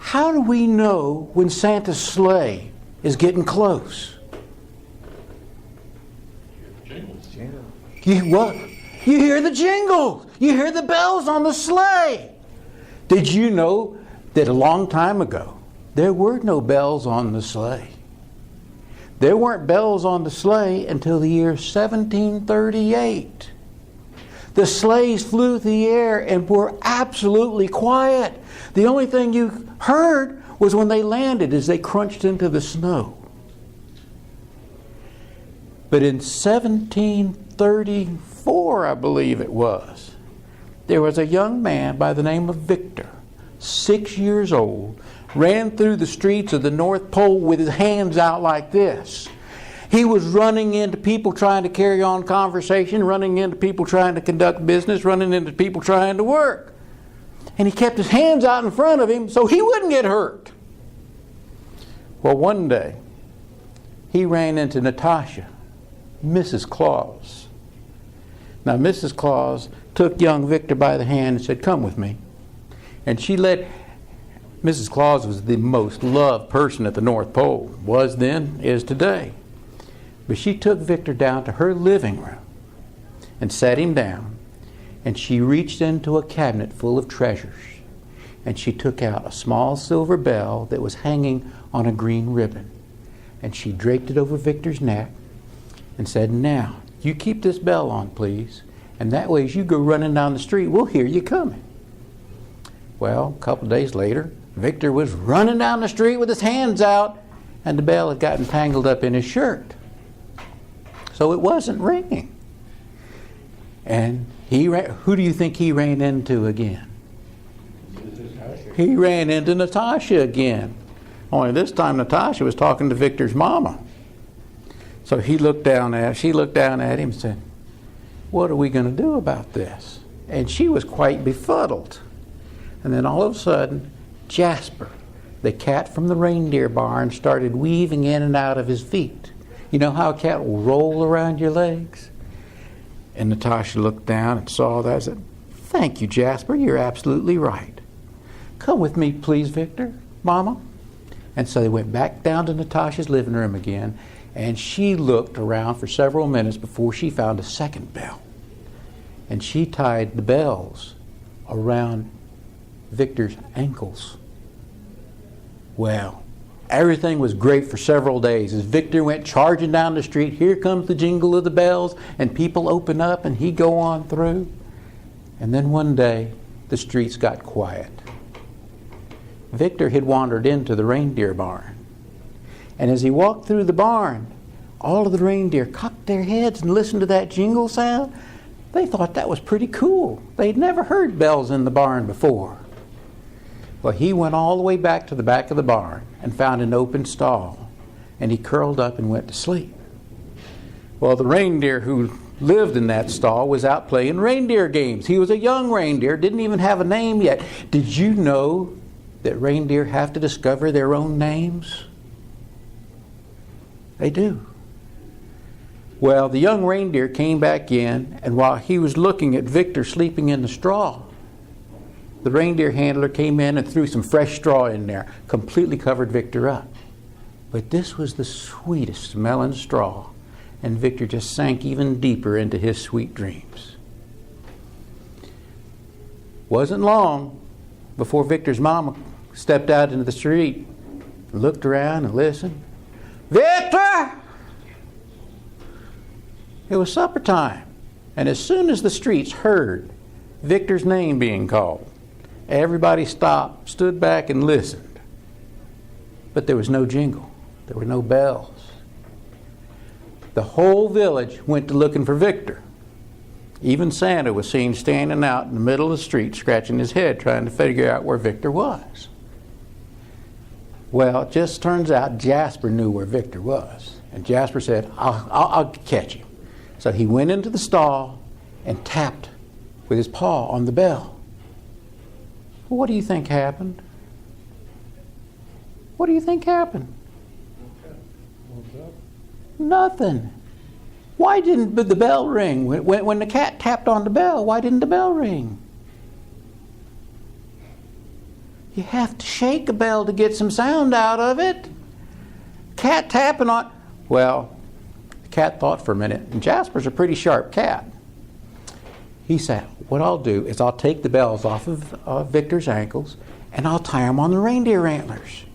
How do we know when Santa's sleigh is getting close? What? You hear the jingles. You hear the bells on the sleigh. Did you know that a long time ago, there were no bells on the sleigh? There weren't bells on the sleigh until the year 1738. The sleighs flew through the air and were absolutely quiet. The only thing you heard was when they landed as they crunched into the snow. But in 1734, I believe it was, there was a young man by the name of Victor, 6 years old, ran through the streets of the North Pole with his hands out like this. He was running into people trying to carry on conversation, running into people trying to conduct business, running into people trying to work. And he kept his hands out in front of him so he wouldn't get hurt. Well, one day, he ran into Natasha, Mrs. Claus. Now, Mrs. Claus took young Victor by the hand and said, "Come with me." And she led. Mrs. Claus was the most loved person at the North Pole, was then, is today. But she took Victor down to her living room and sat him down, and she reached into a cabinet full of treasures, and she took out a small silver bell that was hanging on a green ribbon, and she draped it over Victor's neck and said, "Now, you keep this bell on, please, and that way as you go running down the street, we'll hear you coming." Well, a couple days later, Victor was running down the street with his hands out, and the bell had gotten tangled up in his shirt. So it wasn't ringing. And who do you think he ran into again? He ran into Natasha again. Only this time Natasha was talking to Victor's mama. So she looked down at him and said, "What are we going to do about this?" And she was quite befuddled. And then all of a sudden, Jasper, the cat from the reindeer barn, started weaving in and out of his feet. You know how a cat will roll around your legs? And Natasha looked down and saw that and said, "Thank you, Jasper, you're absolutely right. Come with me, please, Victor, Mama." And so they went back down to Natasha's living room again, and she looked around for several minutes before she found a second bell. And she tied the bells around Victor's ankles. Well, everything was great for several days. As Victor went charging down the street, here comes the jingle of the bells, and people open up and he'd go on through. And then one day, the streets got quiet. Victor had wandered into the reindeer barn. And as he walked through the barn, all of the reindeer cocked their heads and listened to that jingle sound. They thought that was pretty cool. They'd never heard bells in the barn before. Well, he went all the way back to the back of the barn and found an open stall, and he curled up and went to sleep. Well, the reindeer who lived in that stall was out playing reindeer games. He was a young reindeer, didn't even have a name yet. Did you know that reindeer have to discover their own names? They do. Well, the young reindeer came back in, and while he was looking at Victor sleeping in the straw, the reindeer handler came in and threw some fresh straw in there, completely covered Victor up. But this was the sweetest smelling straw, and Victor just sank even deeper into his sweet dreams. Wasn't long before Victor's mama stepped out into the street, looked around and listened. "Victor!" It was supper time, and as soon as the streets heard Victor's name being called, everybody stopped, stood back, and listened. But there was no jingle. There were no bells. The whole village went to looking for Victor. Even Santa was seen standing out in the middle of the street, scratching his head, trying to figure out where Victor was. Well, it just turns out Jasper knew where Victor was. And Jasper said, I'll catch him. So he went into the stall and tapped with his paw on the bell. Well, what do you think happened? What do you think happened? Nothing. Why didn't the bell ring? When the cat tapped on the bell, why didn't the bell ring? You have to shake a bell to get some sound out of it. Cat tapping on... Well, the cat thought for a minute, and Jasper's a pretty sharp cat. He said, what I'll do is I'll take the bells off of Victor's ankles, and I'll tie them on the reindeer antlers.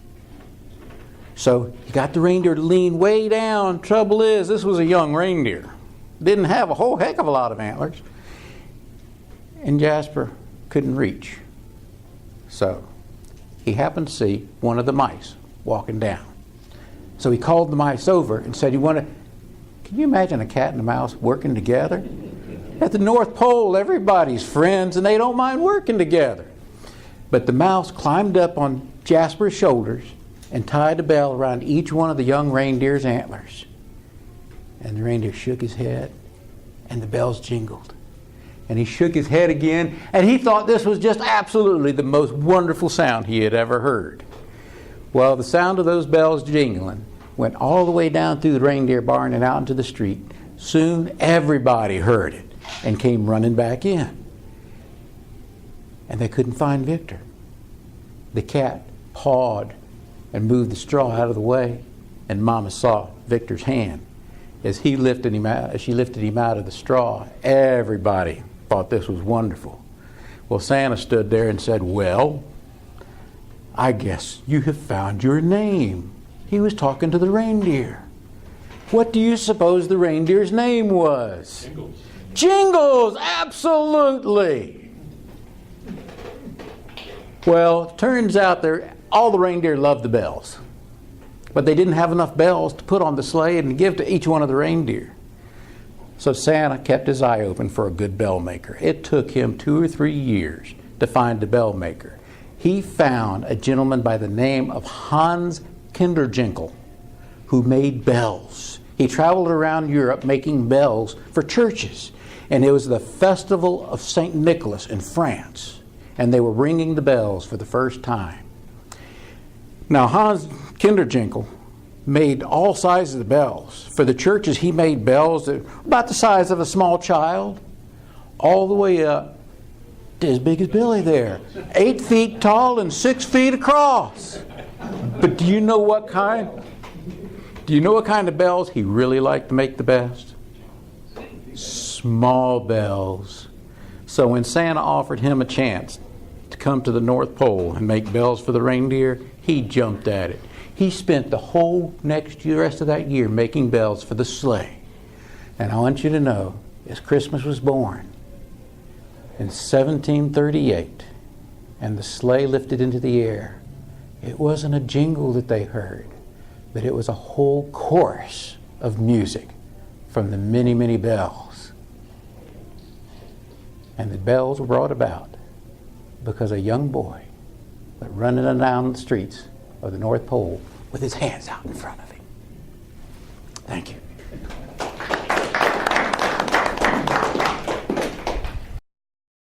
So he got the reindeer to lean way down. Trouble is, this was a young reindeer. Didn't have a whole heck of a lot of antlers. And Jasper couldn't reach. So he happened to see one of the mice walking down. So he called the mice over and said, can you imagine a cat and a mouse working together? At the North Pole, everybody's friends and they don't mind working together. But the mouse climbed up on Jasper's shoulders and tied a bell around each one of the young reindeer's antlers. And the reindeer shook his head and the bells jingled. And he shook his head again, and he thought this was just absolutely the most wonderful sound he had ever heard. Well, the sound of those bells jingling went all the way down through the reindeer barn and out into the street. Soon everybody heard it and came running back in. And they couldn't find Victor. The cat pawed and moved the straw out of the way, and Mama saw Victor's hand as she lifted him out of the straw. Everybody thought this was wonderful. Well, Santa stood there and said, well, I guess you have found your name. He was talking to the reindeer. What do you suppose the reindeer's name was? Jingles. Jingles, absolutely. Well, it turns out all the reindeer loved the bells, but they didn't have enough bells to put on the sleigh and to give to each one of the reindeer. So Santa kept his eye open for a good bell maker. It took him 2 or 3 years to find a bell maker. He found a gentleman by the name of Hans Kinderjinkel who made bells. He traveled around Europe making bells for churches. And it was the festival of St. Nicholas in France. And they were ringing the bells for the first time. Now Hans Kinderjinkel made all sizes of bells. For the churches, he made bells that were about the size of a small child, all the way up to as big as Billy there. 8 feet tall and 6 feet across. But do you know what kind of bells he really liked to make the best? Small bells. So when Santa offered him a chance to come to the North Pole and make bells for the reindeer, he jumped at it. He spent the whole rest of that year making bells for the sleigh. And I want you to know, as Christmas was born in 1738, and the sleigh lifted into the air, it wasn't a jingle that they heard, but it was a whole chorus of music from the many, many bells. And the bells were brought about because a young boy went running down the streets of the North Pole with his hands out in front of him. Thank you.